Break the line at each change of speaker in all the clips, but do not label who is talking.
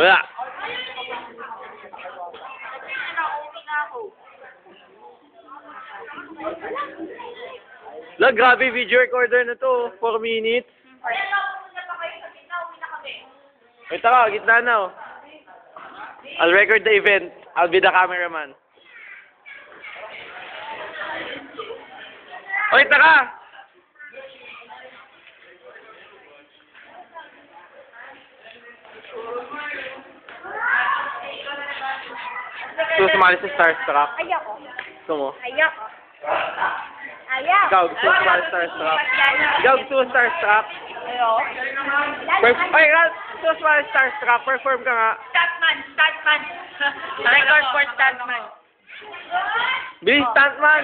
Wala. La, grabe video recorder na to. 4 minutes. Wait ako, gitna na oh. I'll record the event. I'll be the cameraman. Wait ka! Gusto sumali sa Starstruck?
Ayoko.
Gusto mo?
Ayoko. Ayoko.
Ikaw, gusto mo sumali sa Starstruck? Ikaw, gusto mo Starstruck?
Ayoko.
Ay, Ralph, gusto mo sumali sa Starstruck? Perform ka nga.
Stuntman. Record for stuntman.
Bilis, stuntman!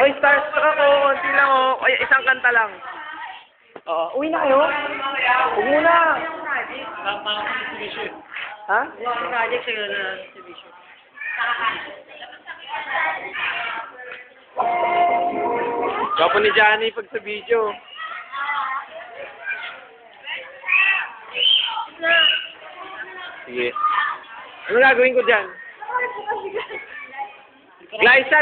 Ay, Starstruck ako. Konti lang oh. Ay, isang kanta lang. Oo. Uwi na kayo? Huwag muna. Ha?
Project siguro na exhibition.
Kapo ni Johnny pag sa video. Sige. Ano gagawin ko dyan? Glyza!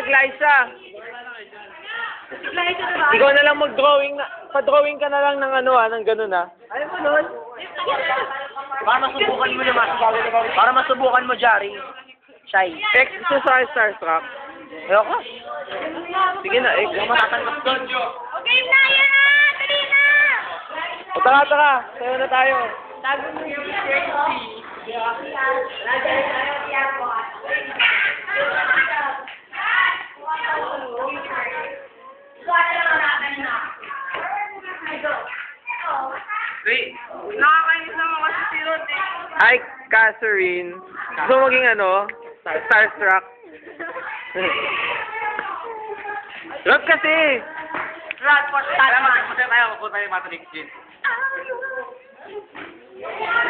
Ikaw na lang mag-drawing na. Pa-drawing ka na lang ng ano ng ganun
Ayaw mo nun?
Para masubukan mo, Jari. Shy.
Gusto sa Starstruck?
Ayoko.
Sige na,
Matatanggap doon.
Okay na yan! Dali na!
O tara. Sayo na tayo.
Tago mo yung shirt.
Wait.
Nakakainis naman kasi si Rod eh.
Hi, Catherine. Gusto mo maging Starstruck? Rob kasi!
Rod for stuntman.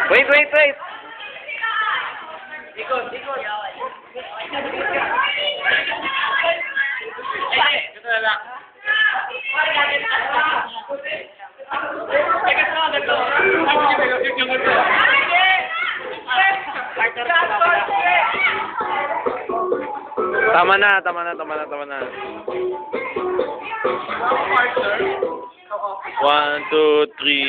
Wait.
Ikot. Ito na lang.
Tama na. 1, 2, 3.